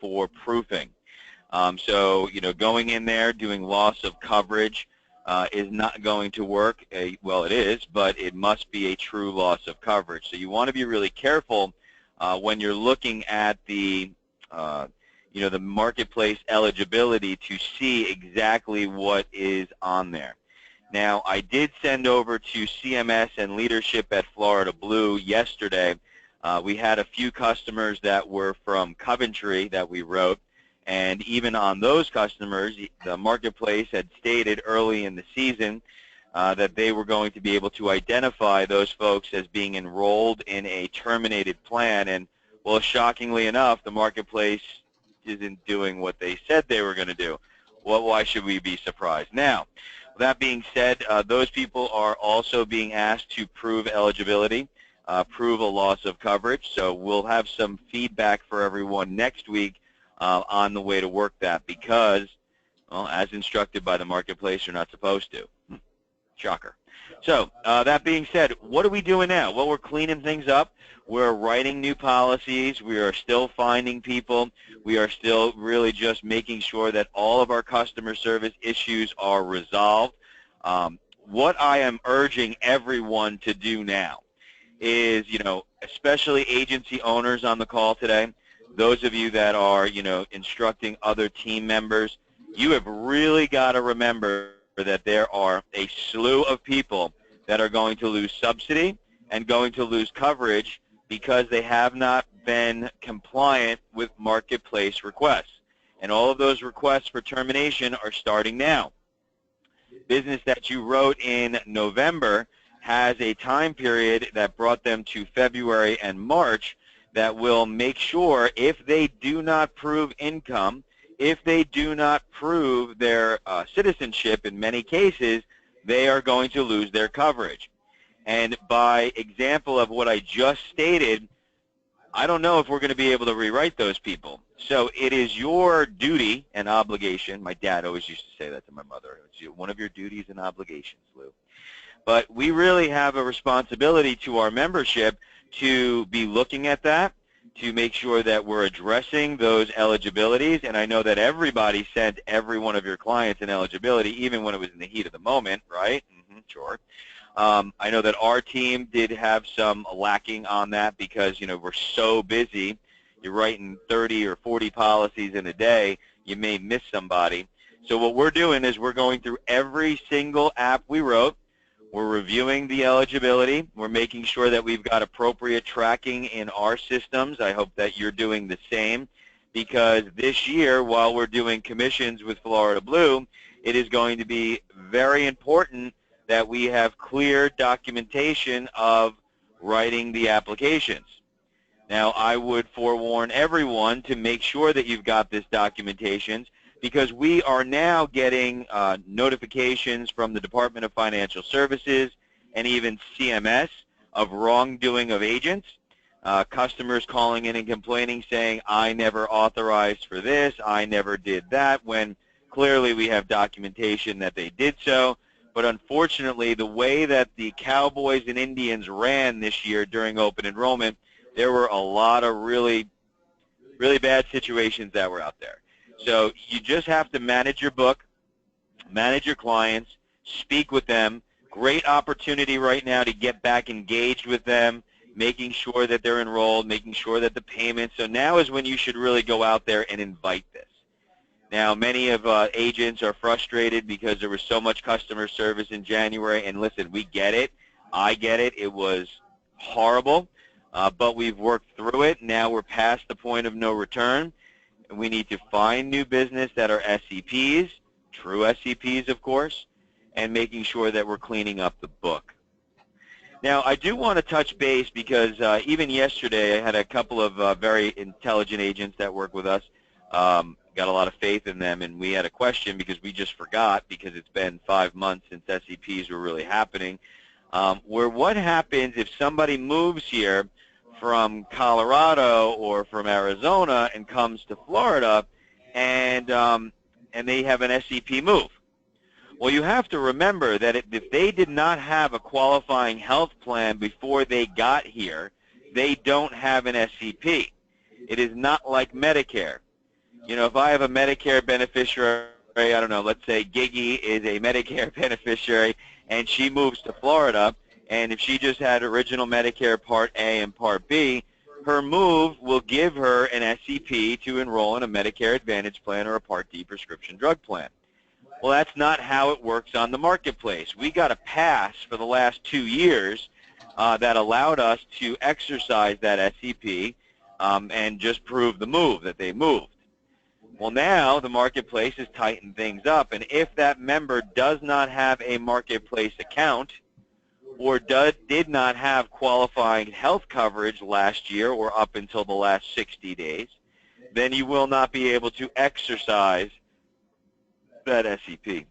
for proofing. So, going in there doing loss of coverage is not going to work. Well, it is, but it must be a true loss of coverage. So you want to be really careful when you're looking at the the marketplace eligibility to see exactly what is on there. Now, I did send over to CMS and leadership at Florida Blue yesterday. We had a few customers that were from Coventry that we wrote, and even on those customers, the marketplace had stated early in the season that they were going to be able to identify those folks as being enrolled in a terminated plan. And, well, shockingly enough, the marketplace isn't doing what they said they were going to do. Well, why should we be surprised? Now, that being said, those people are also being asked to prove eligibility, prove a loss of coverage. So we'll have some feedback for everyone next week on the way to work that because, well, as instructed by the marketplace, you're not supposed to. Shocker. So that being said, what are we doing now? Well, we're cleaning things up. We're writing new policies. We are still finding people. We are still really just making sure that all of our customer service issues are resolved. What I am urging everyone to do now is, especially agency owners on the call today, those of you that are, instructing other team members, you have really got to remember that there are a slew of people that are going to lose subsidy and going to lose coverage because they have not been compliant with marketplace requests. And all of those requests for termination are starting now. Business that you wrote in November has a time period that brought them to February and March that will make sure if they do not prove income, if they do not prove their citizenship in many cases, they are going to lose their coverage. And by example of what I just stated, I don't know if we're going to be able to rewrite those people. So it is your duty and obligation. My dad always used to say that to my mother. It's one of your duties and obligations, Lou. But we really have a responsibility to our membership to be looking at that, to make sure that we're addressing those eligibilities. And I know that everybody sent every one of your clients an eligibility, even when it was in the heat of the moment, right? Sure. I know that our team did have some lacking on that because, we're so busy. You're writing 30 or 40 policies in a day. You may miss somebody. So what we're doing is we're going through every single app we wrote. We're reviewing the eligibility. We're making sure that we've got appropriate tracking in our systems. I hope that you're doing the same because this year, while we're doing commissions with Florida Blue, it is going to be very important that we have clear documentation of writing the applications. Now, I would forewarn everyone to make sure that you've got this documentation because we are now getting notifications from the Department of Financial Services and even CMS of wrongdoing of agents, customers calling in and complaining saying, I never authorized for this, I never did that, when clearly we have documentation that they did so. But unfortunately, the way that the Cowboys and Indians ran this year during open enrollment, there were a lot of really bad situations that were out there. So you just have to manage your book, manage your clients, speak with them. Great opportunity right now to get back engaged with them, making sure that they're enrolled, making sure that the payments. So now is when you should really go out there and invite this. Now, many of agents are frustrated because there was so much customer service in January. And listen, we get it. I get it. It was horrible, but we've worked through it. Now we're past the point of no return. And we need to find new business that are SCPs, true SCPs, of course, and making sure that we're cleaning up the book. Now, I do want to touch base because even yesterday I had a couple of very intelligent agents that work with us. Got a lot of faith in them, and we had a question because we just forgot because it's been 5 months since SCPs were really happening, where what happens if somebody moves here from Colorado or from Arizona and comes to Florida and they have an SCP move? Well, you have to remember that if they did not have a qualifying health plan before they got here, they don't have an SCP. It is not like Medicare. You know, if I have a Medicare beneficiary, I don't know, let's say Gigi is a Medicare beneficiary and she moves to Florida, and if she just had original Medicare Part A and Part B, her move will give her an SEP to enroll in a Medicare Advantage plan or a Part D prescription drug plan. Well, that's not how it works on the marketplace. We got a pass for the last 2 years that allowed us to exercise that SEP and just prove the move, that they moved. Well, now the marketplace has tightened things up, and if that member does not have a marketplace account or did not have qualifying health coverage last year or up until the last 60 days, then you will not be able to exercise that SEP.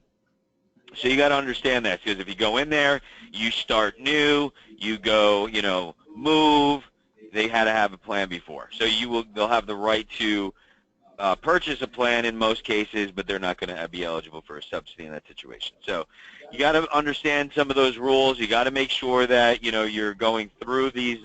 So you got to understand that, because if you go in there, you start new, you go, you know, move, they had to have a plan before. So they'll have the right to purchase a plan in most cases, but they're not going to be eligible for a subsidy in that situation. So you got to understand some of those rules. You got to make sure that, you know, you're going through these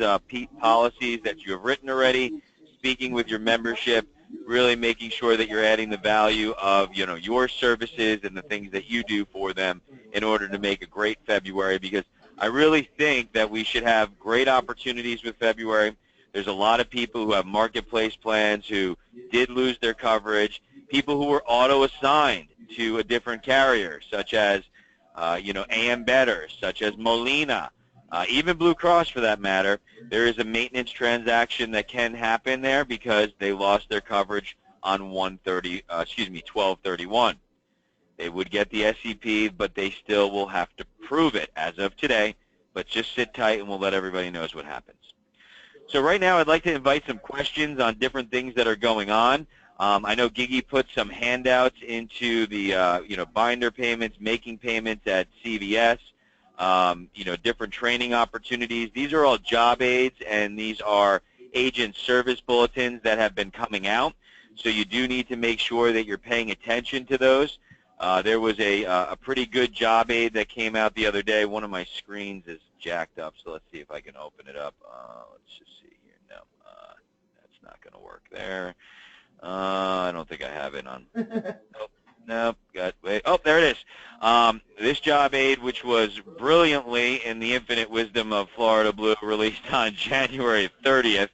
policies that you have written already, speaking with your membership, really making sure that you're adding the value of, you know, your services and the things that you do for them in order to make a great February, because I really think that we should have great opportunities with February. There's a lot of people who have marketplace plans who did lose their coverage, people who were auto-assigned to a different carrier, such as, you know, AM Better, such as Molina, even Blue Cross for that matter. There is a maintenance transaction that can happen there because they lost their coverage on 12/31. They would get the SEP, but they still will have to prove it as of today. But just sit tight and we'll let everybody know what happens. So right now I'd like to invite some questions on different things that are going on. I know Gigi put some handouts into the you know, binder payments, making payments at CVS, you know, different training opportunities. These are all job aids, and these are agent service bulletins that have been coming out. So you do need to make sure that you're paying attention to those. There was a pretty good job aid that came out the other day. One of my screens is jacked up, so let's see if I can open it up. Let's just see here. No, that's not going to work there. I don't think I have it on. Nope. Wait. Oh, there it is. This job aid, which was brilliantly, in the infinite wisdom of Florida Blue, released on January 30th.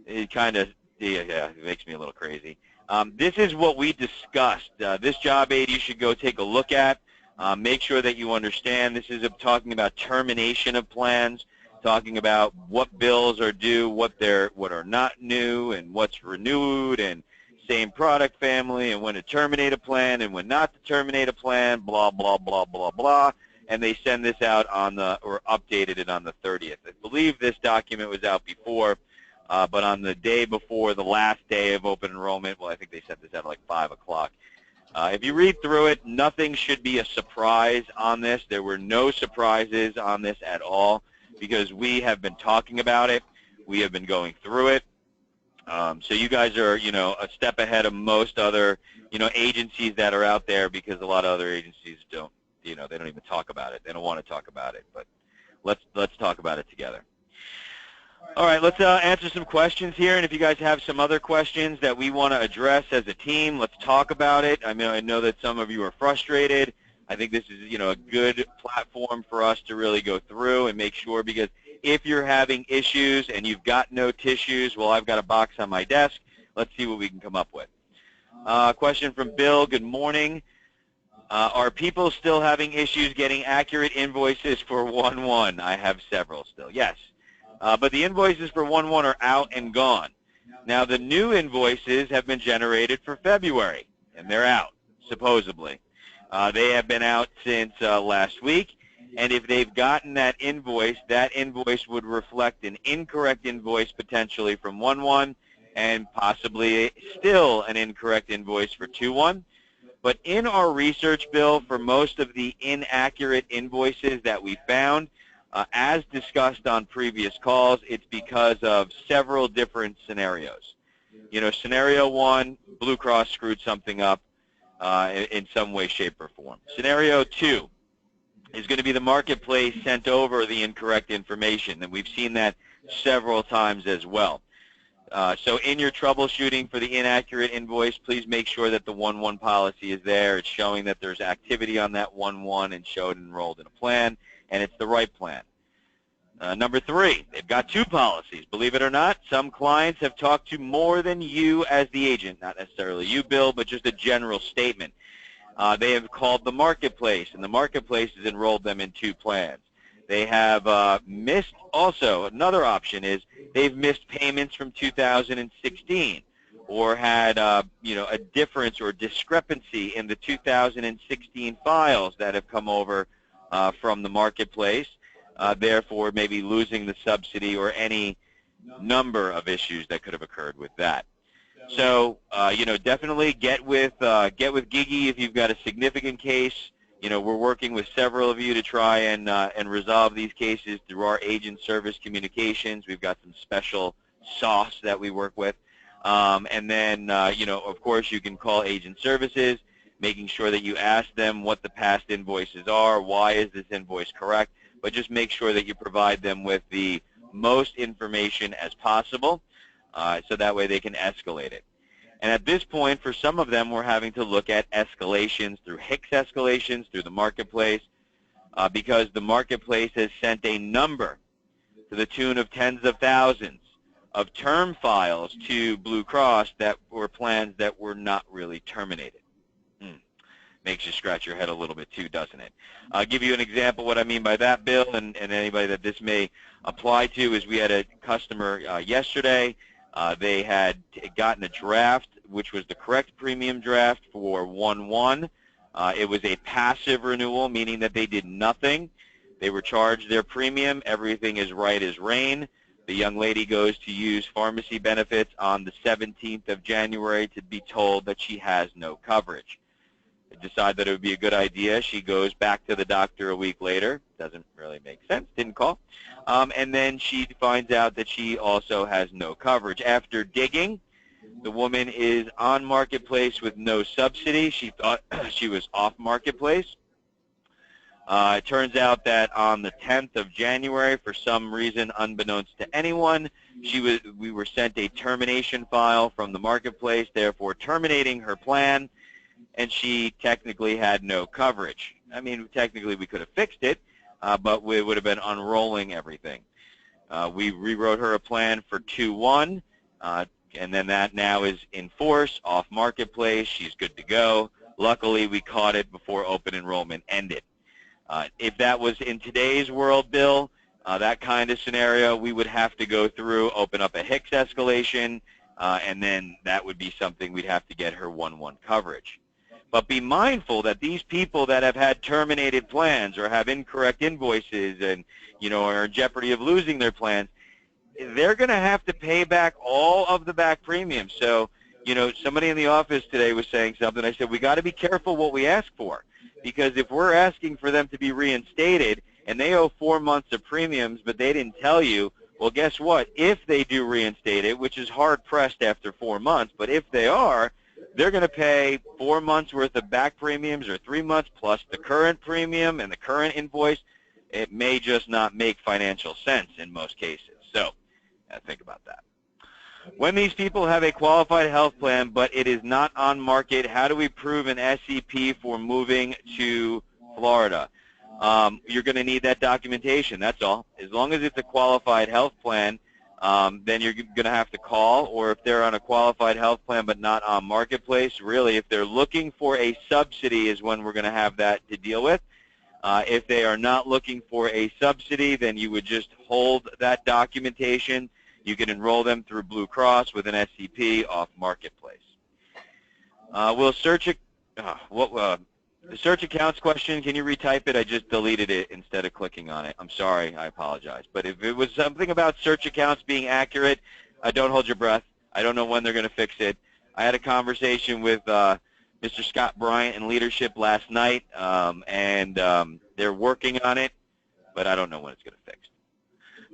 It kind of, yeah, it makes me a little crazy. This is what we discussed. This job aid you should go take a look at. Make sure that you understand. This is talking about termination of plans, talking about what bills are due, what are not new, and what's renewed, and same product family, and when to terminate a plan and when not to terminate a plan, blah, blah, blah, blah, blah. And they send this out on or updated it on the 30th. I believe this document was out before, but on the day before the last day of open enrollment, well, I think they sent this out at like 5 o'clock. If you read through it, nothing should be a surprise on this. There were no surprises on this at all, because we have been talking about it. We have been going through it. So you guys are, you know, a step ahead of most other, you know, agencies that are out there, because a lot of other agencies don't, you know, they don't even talk about it. They don't want to talk about it, but let's talk about it together. All right, let's answer some questions here, and if you guys have some other questions that we want to address as a team, let's talk about it. I mean, I know that some of you are frustrated. I think this is, you know, a good platform for us to really go through and make sure, because if you're having issues and you've got no tissues, well, I've got a box on my desk. Let's see what we can come up with. Question from Bill. Good morning. Are people still having issues getting accurate invoices for 1/1? I have several still. Yes. But the invoices for 1/1 are out and gone. Now, the new invoices have been generated for February, and they're out, supposedly. They have been out since last week. And if they've gotten that invoice would reflect an incorrect invoice potentially from 1/1 and possibly still an incorrect invoice for 2/1. But in our research, Bill, for most of the inaccurate invoices that we found, as discussed on previous calls, it's because of several different scenarios. You know, scenario one, Blue Cross screwed something up in some way, shape, or form. Scenario two is going to be the marketplace sent over the incorrect information, and we've seen that several times as well. So in your troubleshooting for the inaccurate invoice, please make sure that the 1-1 policy is there. It's showing that there's activity on that 1-1 and showed enrolled in a plan, and it's the right plan. Number 3, they've got 2 policies. Believe it or not, some clients have talked to more than you as the agent, not necessarily you, Bill, but just a general statement. They have called the marketplace, and the marketplace has enrolled them in 2 plans. They have missed, also, another option is they've missed payments from 2016 or had a difference or discrepancy in the 2016 files that have come over from the marketplace, therefore maybe losing the subsidy or any number of issues that could have occurred with that. So, definitely get with Gigi if you've got a significant case. We're working with several of you to try and resolve these cases through our agent service communications. We've got some special sauce that we work with. And then, of course, you can call agent services, making sure that you ask them what the past invoices are, why is this invoice correct, but just make sure that you provide them with the most information as possible, so that way they can escalate it. And at this point, for some of them, we're having to look at escalations through HIX escalations through the marketplace, because the marketplace has sent a number to the tune of tens of thousands of term files to Blue Cross that were plans that were not really terminated. Makes you scratch your head a little bit too, doesn't it? I'll give you an example what I mean by that, Bill, and anybody that this may apply to is we had a customer yesterday. They had gotten a draft, which was the correct premium draft for 1-1. It was a passive renewal, meaning that they did nothing. They were charged their premium. Everything is right as rain. The young lady goes to use pharmacy benefits on the 17th of January to be told that she has no coverage. They decide that it would be a good idea. She goes back to the doctor a week later. Doesn't really make sense. Didn't call. And then she finds out that she also has no coverage. After digging, the woman is on Marketplace with no subsidy. She thought she was off Marketplace. It turns out that on the 10th of January, for some reason unbeknownst to anyone, we were sent a termination file from the Marketplace, therefore terminating her plan, and she technically had no coverage. I mean, technically we could have fixed it, but we would have been unrolling everything. We rewrote her a plan for 2-1, and then that now is in force, off Marketplace. She's good to go. Luckily, we caught it before open enrollment ended. If that was in today's world, Bill, that kind of scenario, we would have to go through, open up a HIX escalation, and then that would be something we'd have to get her 1-1 coverage. But be mindful that these people that have had terminated plans or have incorrect invoices and, are in jeopardy of losing their plans, they're going to have to pay back all of the back premiums. So, somebody in the office today was saying something. I said, we got to be careful what we ask for, because if we're asking for them to be reinstated and they owe 4 months of premiums but they didn't tell you, well, guess what? If they do reinstate it, which is hard-pressed after 4 months, but if they are, they're going to pay 4 months worth of back premiums or 3 months plus the current premium and the current invoice. It may just not make financial sense in most cases. So think about that. When these people have a qualified health plan but it is not on market, how do we prove an SEP for moving to Florida? You're going to need that documentation, that's all. As long as it's a qualified health plan, then you're going to have to call, or if they're on a qualified health plan but not on Marketplace, really if they're looking for a subsidy is when we're going to have that to deal with. If they are not looking for a subsidy, then you would just hold that documentation. You can enroll them through Blue Cross with an SCP off Marketplace. The search accounts question, can you retype it? I just deleted it instead of clicking on it. I'm sorry. I apologize. But if it was something about search accounts being accurate, don't hold your breath. I don't know when they're going to fix it. I had a conversation with Mr. Scott Bryant in leadership last night, and they're working on it, but I don't know when it's going to fix.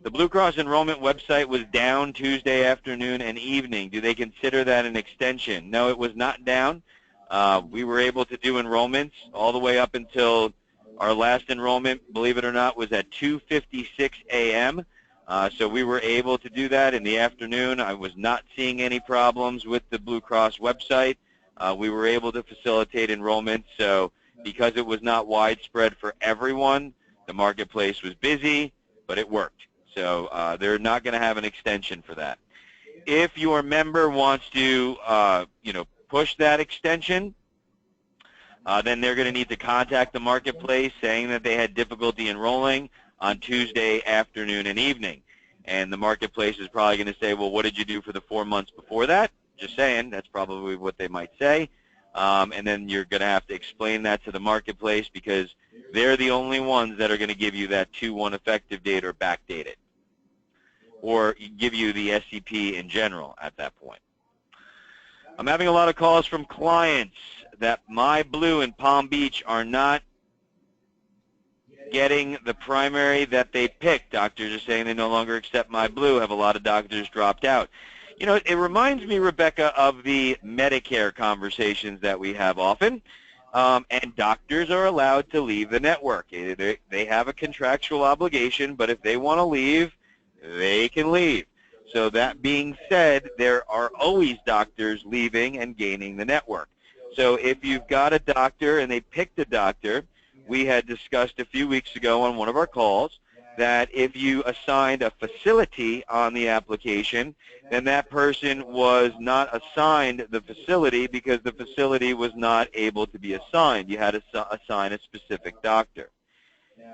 The Blue Cross enrollment website was down Tuesday afternoon and evening. Do they consider that an extension? No, it was not down. We were able to do enrollments all the way up until our last enrollment, believe it or not, was at 2:56 a.m. So we were able to do that in the afternoon. I was not seeing any problems with the Blue Cross website. We were able to facilitate enrollment. So because it was not widespread for everyone, the marketplace was busy, but it worked. So they're not going to have an extension for that. If your member wants to, push that extension, then they're going to need to contact the marketplace saying that they had difficulty enrolling on Tuesday afternoon and evening. And the marketplace is probably going to say, well, what did you do for the 4 months before that? Just saying, that's probably what they might say. And then you're going to have to explain that to the marketplace because they're the only ones that are going to give you that 2/1 effective date or backdate it, or give you the SEP in general at that point. I'm having a lot of calls from clients that MyBlue and Palm Beach are not getting the primary that they picked. Doctors are saying they no longer accept MyBlue. Have a lot of doctors dropped out. You know, it reminds me, Rebecca, of the Medicare conversations that we have often. And doctors are allowed to leave the network. They have a contractual obligation, but if they want to leave, they can leave. So that being said, there are always doctors leaving and gaining the network. So if you've got a doctor and they picked a doctor, we had discussed a few weeks ago on one of our calls that if you assigned a facility on the application, then that person was not assigned the facility because the facility was not able to be assigned. You had to assign a specific doctor.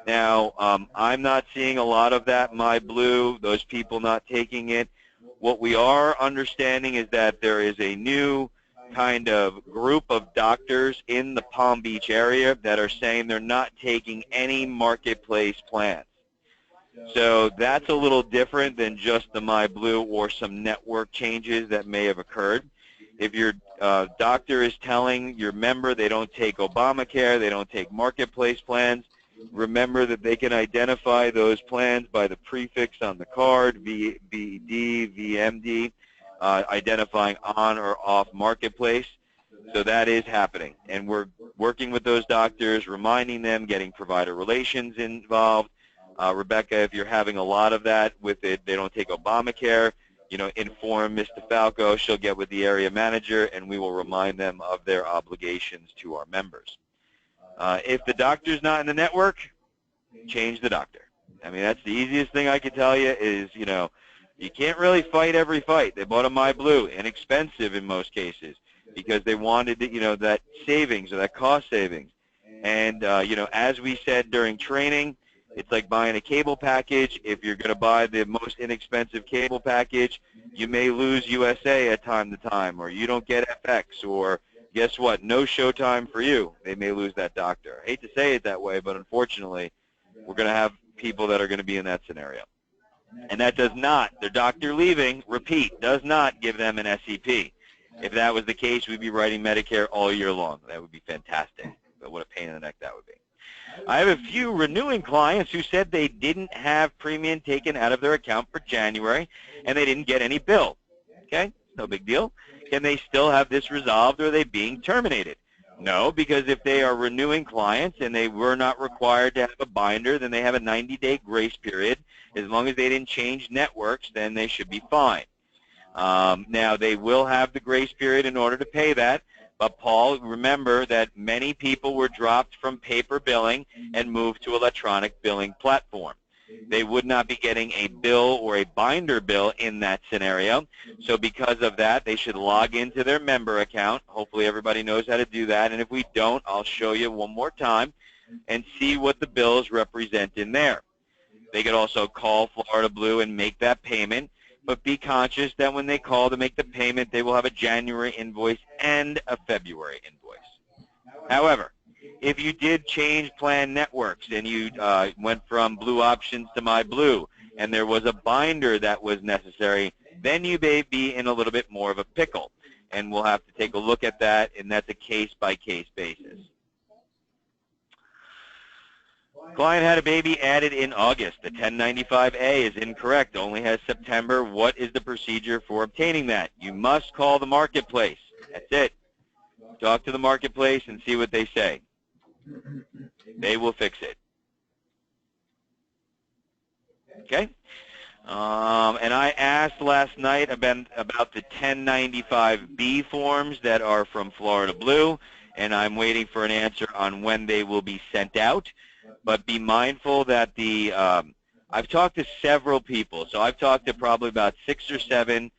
Now, I'm not seeing a lot of that MyBlue, those people not taking it. What we are understanding is that there is a new kind of group of doctors in the Palm Beach area that are saying they're not taking any marketplace plans. So that's a little different than just the MyBlue or some network changes that may have occurred. If your doctor is telling your member they don't take Obamacare, they don't take marketplace plans, remember that they can identify those plans by the prefix on the card, VBD, VMD, identifying on or off marketplace. So that is happening. And we're working with those doctors, reminding them, getting provider relations involved. Rebecca, if you're having a lot of that with it, they don't take Obamacare, inform Ms. DeFalco. She'll get with the area manager, and we will remind them of their obligations to our members. If the doctor's not in the network, change the doctor. I mean, that's the easiest thing I can tell you is, you can't really fight every fight. They bought a MyBlue, inexpensive in most cases, because they wanted, that savings or that cost savings. And, as we said during training, it's like buying a cable package. If you're going to buy the most inexpensive cable package, you may lose USA at time to time, or you don't get FX, or guess what? No Showtime for you. They may lose that doctor. I hate to say it that way, but unfortunately, we're going to have people that are going to be in that scenario. And that does not, their doctor leaving, repeat, does not give them an SEP. If that was the case, we'd be writing Medicare all year long. That would be fantastic. But what a pain in the neck that would be. I have a few renewing clients who said they didn't have premium taken out of their account for January, and they didn't get any bill. Okay, no big deal. Can they still have this resolved, or are they being terminated? No, because if they are renewing clients and they were not required to have a binder, then they have a 90-day grace period. As long as they didn't change networks, then they should be fine. Now, they will have the grace period in order to pay that. But, Paul, remember that many people were dropped from paper billing and moved to electronic billing platform. They would not be getting a bill or a binder bill in that scenario. So because of that, they should log into their member account. Hopefully everybody knows how to do that. And if we don't, I'll show you one more time and see what the bills represent in there. They could also call Florida Blue and make that payment. But be conscious that when they call to make the payment, they will have a January invoice and a February invoice. However, if you did change plan networks and you went from Blue Options to MyBlue and there was a binder that was necessary, then you may be in a little bit more of a pickle. And we'll have to take a look at that, and that's a case-by-case basis. Client had a baby added in August. The 1095A is incorrect. Only has September. What is the procedure for obtaining that? You must call the marketplace. That's it. Talk to the marketplace and see what they say. They will fix it. Okay? And I asked last night about the 1095B forms that are from Florida Blue, and I'm waiting for an answer on when they will be sent out. But be mindful that I've talked to several people, so I've talked to probably about 6 or 7,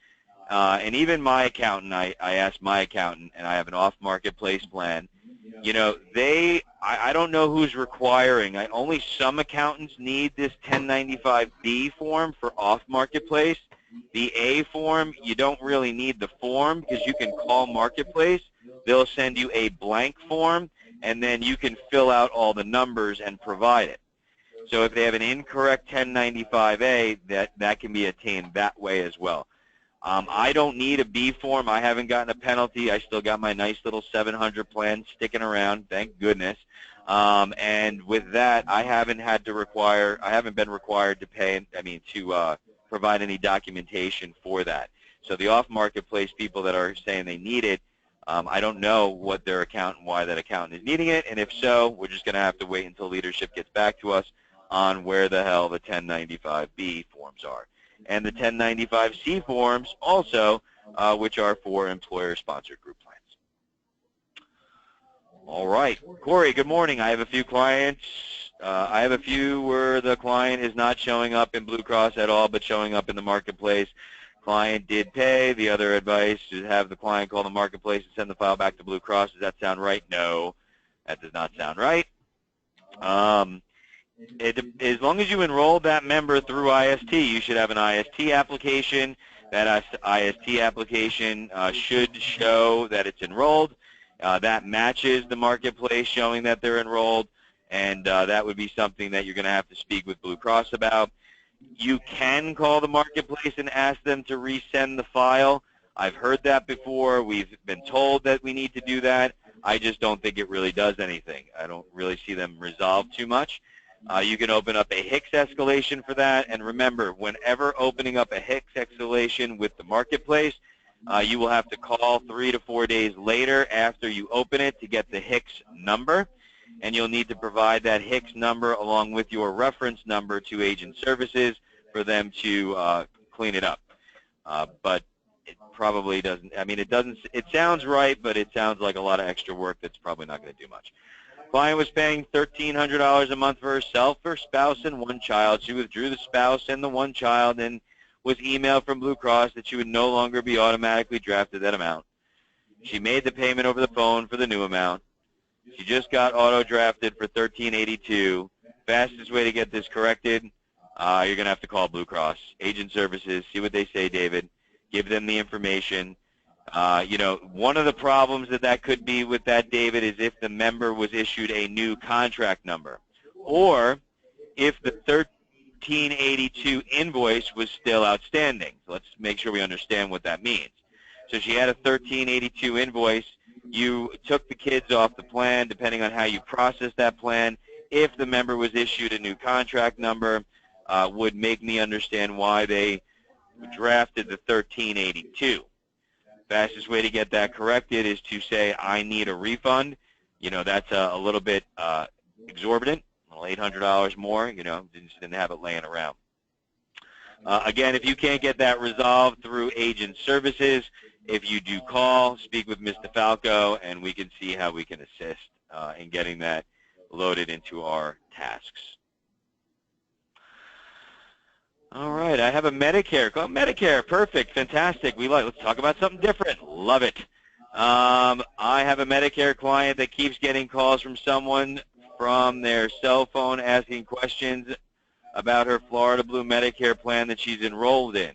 and even my accountant. I asked my accountant, and I have an off-marketplace plan. You know, I don't know who's requiring. Only some accountants need this 1095B form for off-marketplace. The A form, you don't really need the form because you can call Marketplace. They'll send you a blank form, and then you can fill out all the numbers and provide it. So if they have an incorrect 1095A, that can be attained that way as well. I don't need a B form. I haven't gotten a penalty. I still got my nice little 700 plan sticking around, thank goodness. And with that, I haven't been required to pay, to provide any documentation for that. So the off-marketplace people that are saying they need it, I don't know what their account and why that accountant is needing it. And if so, we're just going to have to wait until leadership gets back to us on where the hell the 1095B forms are. And the 1095C forms also, which are for employer-sponsored group plans. All right. Corey, good morning. I have a few clients. I have a few where the client is not showing up in Blue Cross at all, but showing up in the marketplace. Client did pay. The other advice is have the client call the marketplace and send the file back to Blue Cross. Does that sound right? No, that does not sound right. As long as you enrolled that member through IST, you should have an IST application. That IST application should show that it's enrolled. That matches the marketplace showing that they're enrolled, and that would be something that you're going to have to speak with Blue Cross about. You can call the marketplace and ask them to resend the file. I've heard that before. We've been told that we need to do that. I just don't think it really does anything. I don't really see them resolve too much. You can open up a HICS escalation for that, and remember, whenever opening up a HICS escalation with the marketplace, you will have to call 3 to 4 days later after you open it to get the HICS number, and you'll need to provide that HICS number along with your reference number to agent services for them to clean it up. But it probably doesn't, it sounds right, but it sounds like a lot of extra work that's probably not going to do much. Client was paying $1,300 a month for herself, her spouse, and one child. She withdrew the spouse and the one child and was emailed from Blue Cross that she would no longer be automatically drafted that amount. She made the payment over the phone for the new amount. She just got auto-drafted for $1,382. Fastest way to get this corrected, you're going to have to call Blue Cross. Agent services, see what they say, David. Give them the information. One of the problems that could be with that, David, is if the member was issued a new contract number, or if the 1382 invoice was still outstanding. So let's make sure we understand what that means. So she had a 1382 invoice. You took the kids off the plan, depending on how you process that plan. If the member was issued a new contract number, would make me understand why they drafted the 1382. Fastest way to get that corrected is to say, I need a refund. That's a little bit exorbitant, $800 more, just didn't have it laying around. Again, if you can't get that resolved through agent services, if you do call, speak with Mr. Falco, and we can see how we can assist in getting that loaded into our tasks. All right, I have a Medicare. Go Medicare, perfect, fantastic. Let's talk about something different. Love it. I have a Medicare client that keeps getting calls from someone from their cell phone asking questions about her Florida Blue Medicare plan that she's enrolled in.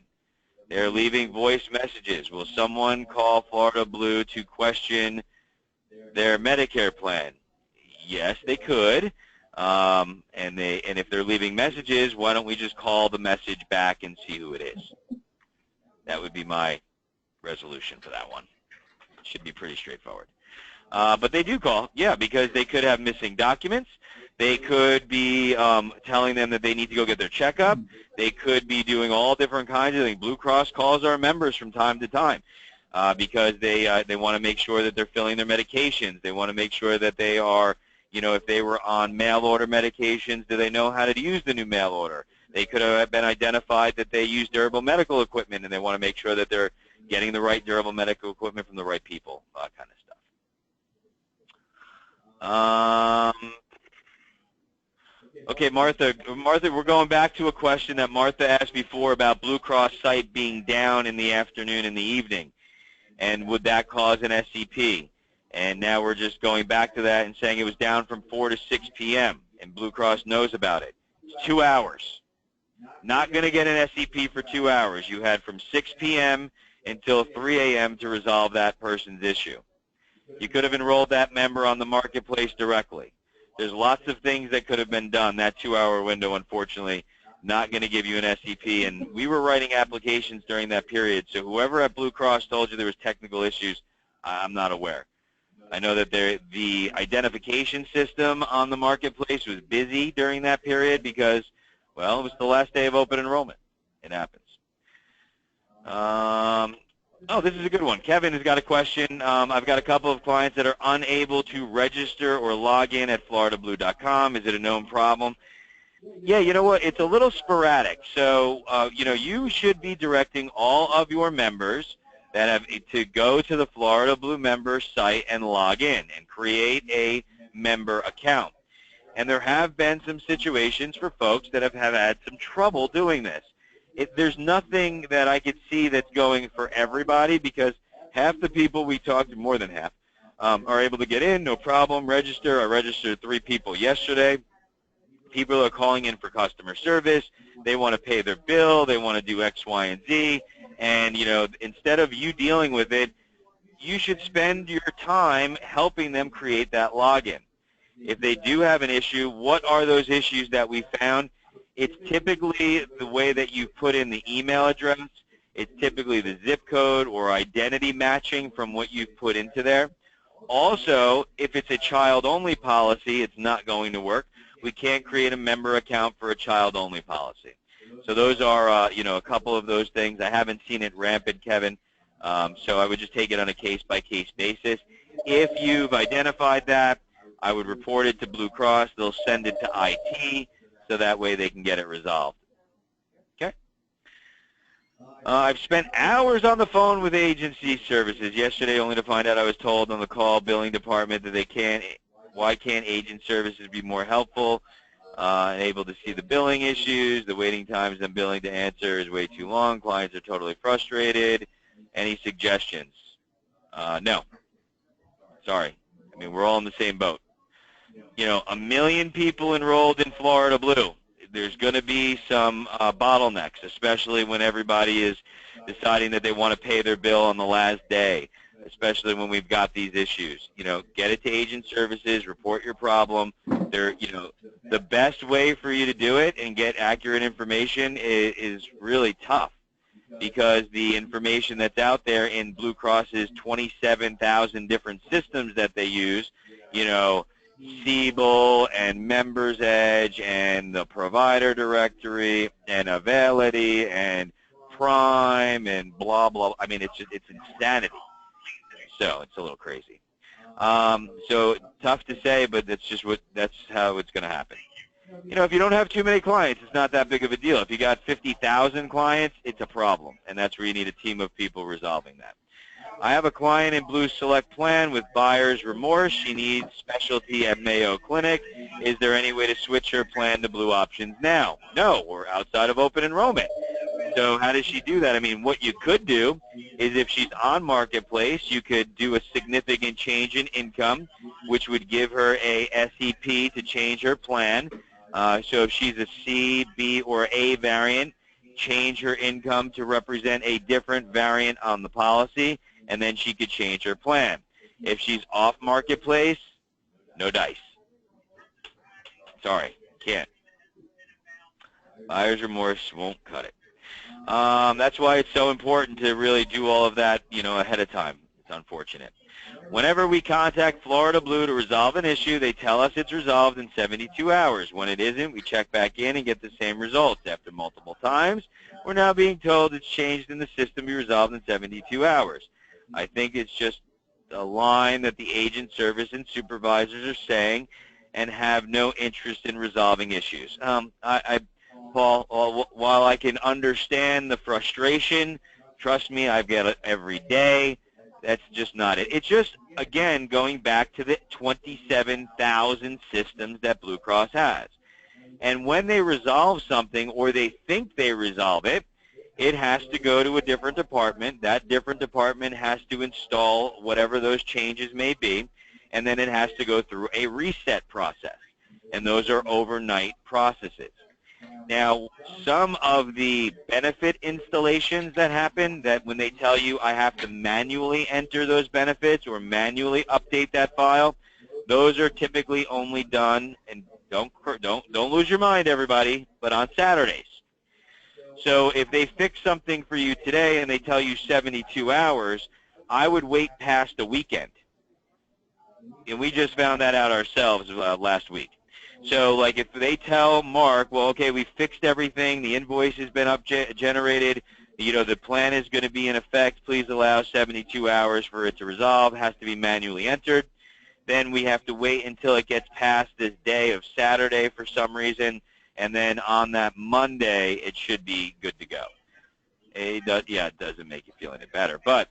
They're leaving voice messages. Will someone call Florida Blue to question their Medicare plan? Yes, they could. And if they're leaving messages, why don't we just call the message back and see who it is? That would be my resolution for that one. Should be pretty straightforward. But they do call, yeah, because they could have missing documents. They could be telling them that they need to go get their checkup. They could be doing all different kinds of things. Blue Cross calls our members from time to time because they want to make sure that they're filling their medications. They want to make sure that they are, if they were on mail order medications, do they know how to use the new mail order? They could have been identified that they use durable medical equipment and they want to make sure that they're getting the right durable medical equipment from the right people, kind of stuff. Okay, Martha, we're going back to a question that Martha asked before about Blue Cross site being down in the afternoon and the evening, and would that cause an SCP? And now we're just going back to that and saying it was down from 4 to 6 p.m., and Blue Cross knows about it. It's 2 hours. Not going to get an SCP for 2 hours. You had from 6 p.m. until 3 a.m. to resolve that person's issue. You could have enrolled that member on the marketplace directly. There's lots of things that could have been done. That 2-hour window, unfortunately, not going to give you an SCP. And we were writing applications during that period, so whoever at Blue Cross told you there was technical issues, I'm not aware. I know that the identification system on the marketplace was busy during that period because, well, it was the last day of open enrollment. It happens. Oh, this is a good one. Kevin has got a question. I've got a couple of clients that are unable to register or log in at floridablue.com. Is it a known problem? Yeah, you know what? It's a little sporadic. So, you should be directing all of your members that have to go to the Florida Blue member site and log in and create a member account. And there have been some situations for folks that have had some trouble doing this. There's nothing that I could see that's going for everybody, because half the people we talked to, more than half, are able to get in, no problem, register. I registered 3 people yesterday. People are calling in for customer service. They want to pay their bill. They want to do X, Y, and Z. And, instead of you dealing with it, you should spend your time helping them create that login. If they do have an issue, what are those issues that we found? It's typically the way that you put in the email address. It's typically the zip code or identity matching from what you've put into there. Also, if it's a child-only policy, it's not going to work. We can't create a member account for a child-only policy. So those are, a couple of those things. I haven't seen it rampant, Kevin, so I would just take it on a case-by-case basis. If you've identified that, I would report it to Blue Cross. They'll send it to IT, so that way they can get it resolved. Okay? I've spent hours on the phone with agency services yesterday only to find out I was told on the call billing department that why can't agent services be more helpful and able to see the billing issues? The waiting times and billing to answer is way too long. Clients are totally frustrated. Any suggestions? No. Sorry. I mean, we're all in the same boat. 1 million people enrolled in Florida Blue. There's going to be some bottlenecks, especially when everybody is deciding that they want to pay their bill on the last day, especially when we've got these issues. Get it to agent services, report your problem. The best way for you to do it and get accurate information is really tough, because the information that's out there in Blue Cross's 27,000 different systems that they use, Siebel and Members Edge and the provider directory and Availity and Prime and blah, blah. I mean, it's insanity. So it's a little crazy. So tough to say, but that's how it's going to happen. If you don't have too many clients, it's not that big of a deal. If you got 50,000 clients, it's a problem, and that's where you need a team of people resolving that. I have a client in Blue Select Plan with buyer's remorse. She needs specialty at Mayo Clinic. Is there any way to switch her plan to Blue Options now? No, we're outside of open enrollment. So how does she do that? I mean, what you could do is, if she's on Marketplace, you could do a significant change in income, which would give her a SEP to change her plan. So if she's a C, B, or A variant, change her income to represent a different variant on the policy, and then she could change her plan. If she's off Marketplace, no dice. Sorry, can't. Buyer's remorse won't cut it. That's why it's so important to really do all of that, ahead of time. It's unfortunate. Whenever we contact Florida Blue to resolve an issue, they tell us it's resolved in 72 hours. When it isn't, we check back in and get the same results. After multiple times, we're now being told it's changed in the system, be resolved in 72 hours. I think it's just a line that the agent service and supervisors are saying and have no interest in resolving issues. Paul, while I can understand the frustration, trust me, I've got it every day. That's just not it. It's just, again, going back to the 27,000 systems that Blue Cross has. And when they resolve something or they think they resolve it, it has to go to a different department. That different department has to install whatever those changes may be, and then it has to go through a reset process. And those are overnight processes. Now, some of the benefit installations that happen, that when they tell you I have to manually enter those benefits or manually update that file, those are typically only done, and don't lose your mind, everybody, but on Saturdays. So if they fix something for you today and they tell you 72 hours, I would wait past the weekend. And we just found that out ourselves last week. So, like, if they tell Mark, well, okay, we fixed everything, the invoice has been generated, you know, the plan is going to be in effect, please allow 72 hours for it to resolve, has to be manually entered, then we have to wait until it gets past this day of Saturday for some reason, and then on that Monday, it should be good to go. It doesn't make you feel any better. But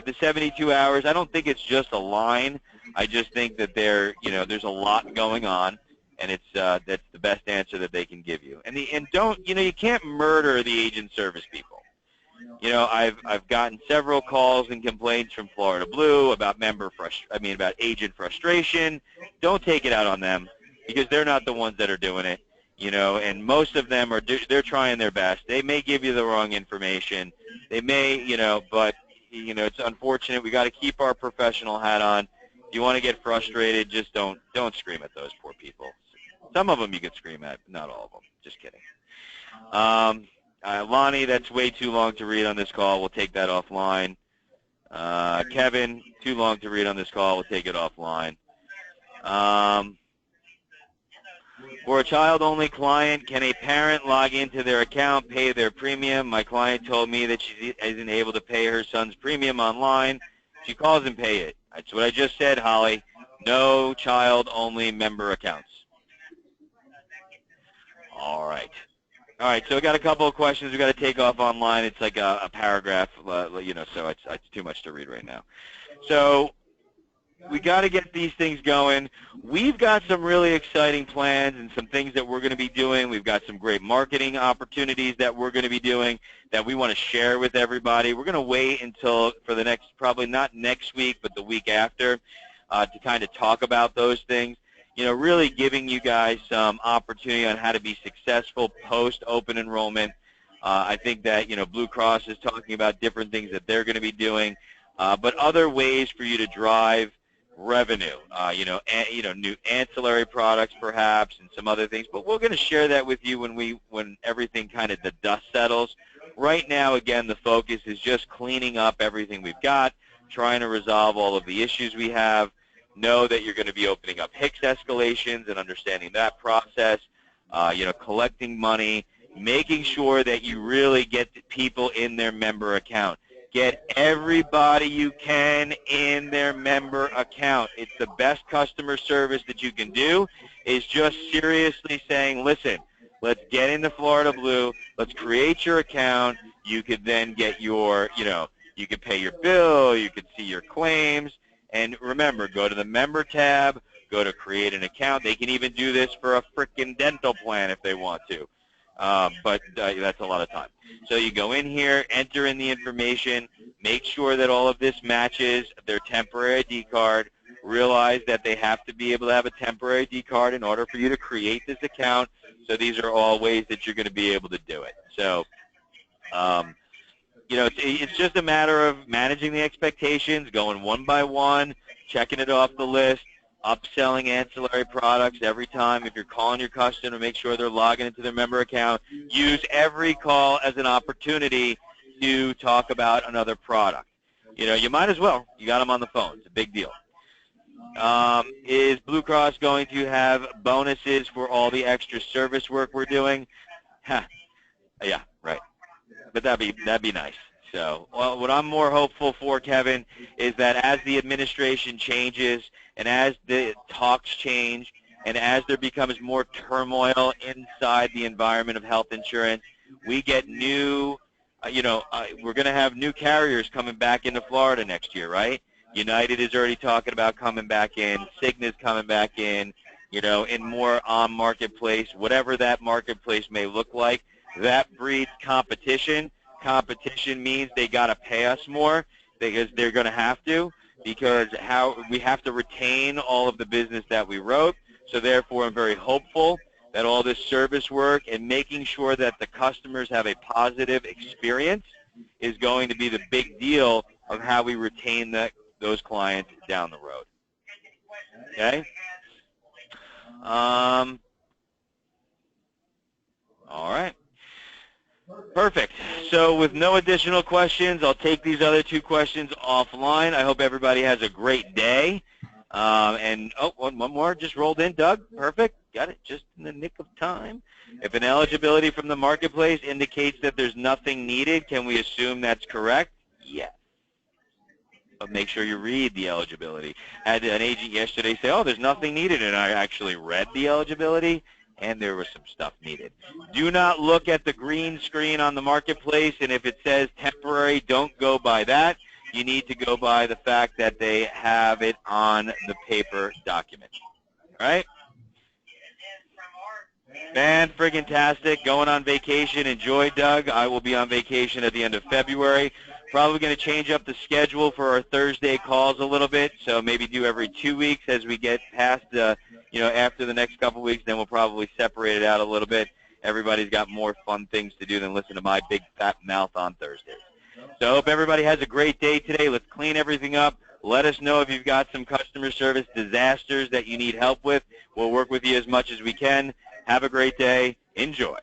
the 72 hours, I don't think it's just a line. I just think that there's a lot going on, and it's that's the best answer that they can give you. And you can't murder the agent service people. You know, I've gotten several calls and complaints from Florida Blue about about agent frustration. Don't take it out on them, because they're not the ones that are doing it. You know, and most of them they're trying their best. They may give you the wrong information. They may, but it's unfortunate. We got to keep our professional hat on. If you want to get frustrated, just don't scream at those poor people. Some of them you can scream at, not all of them. Just kidding. Lonnie, that's way too long to read on this call. We'll take that offline. Kevin, too long to read on this call. We'll take it offline. For a child-only client, can a parent log into their account, pay their premium? My client told me that she isn't able to pay her son's premium online. She calls and pay it. That's what I just said, Holly. No child-only member accounts. All right. All right, so we got a couple of questions we got to take off online. It's like a paragraph, so it's too much to read right now. So we got to get these things going. We've got some really exciting plans and some things that we're going to be doing. We've got some great marketing opportunities that we're going to be doing that we want to share with everybody. We're going to wait until for the next, probably not next week, but the week after, to kind of talk about those things. Really giving you guys some opportunity on how to be successful post-open enrollment. I think that, Blue Cross is talking about different things that they're going to be doing, but other ways for you to drive revenue, new ancillary products perhaps and some other things. But we're going to share that with you when everything kind of the dust settles. Right now, again, the focus is just cleaning up everything we've got, trying to resolve all of the issues we have. Know that you're going to be opening up HICS escalations and understanding that process, collecting money, making sure that you really get people in their member account. Get everybody you can in their member account. It's the best customer service that you can do, is just seriously saying, listen, let's get into Florida Blue, let's create your account. You could then get your, you could pay your bill, you could see your claims. And remember, go to the member tab, go to create an account. They can even do this for a frickin' dental plan if they want to. But that's a lot of time. So you go in here, enter in the information, make sure that all of this matches their temporary ID card. Realize that they have to be able to have a temporary ID card in order for you to create this account. So these are all ways that you're going to be able to do it. So, it's just a matter of managing the expectations, going one by one, checking it off the list, upselling ancillary products every time. If you're calling your customer, make sure they're logging into their member account. Use every call as an opportunity to talk about another product. You might as well. You got them on the phone. It's a big deal. Is Blue Cross going to have bonuses for all the extra service work we're doing? Yeah, right. But that'd be nice. So, well, what I'm more hopeful for, Kevin, is that as the administration changes and as the talks change, and as there becomes more turmoil inside the environment of health insurance, we get new, we're going to have new carriers coming back into Florida next year, right? United is already talking about coming back in. Cigna's coming back in, in more on marketplace, whatever that marketplace may look like. That breeds competition. Competition means they got to pay us more because they're going to have to, because we have to retain all of the business that we wrote. So therefore, I'm very hopeful that all this service work and making sure that the customers have a positive experience is going to be the big deal of how we retain those clients down the road. Okay? All right. Perfect. So with no additional questions, I'll take these other two questions offline. I hope everybody has a great day. One more just rolled in, Doug. Perfect. Got it just in the nick of time. If an eligibility from the marketplace indicates that there's nothing needed, can we assume that's correct? Yes. But make sure you read the eligibility. I had an agent yesterday say, oh, there's nothing needed, and I actually read the eligibility, and there was some stuff needed. Do not look at the green screen on the marketplace, and if it says temporary, don't go by that. You need to go by the fact that they have it on the paper document. All right? Fan-friggin-tastic. Going on vacation. Enjoy, Doug. I will be on vacation at the end of February. Probably going to change up the schedule for our Thursday calls a little bit, so maybe do every 2 weeks as we get past, after the next couple weeks. Then we'll probably separate it out a little bit. Everybody's got more fun things to do than listen to my big fat mouth on Thursdays. So I hope everybody has a great day today. Let's clean everything up. Let us know if you've got some customer service disasters that you need help with. We'll work with you as much as we can. Have a great day. Enjoy.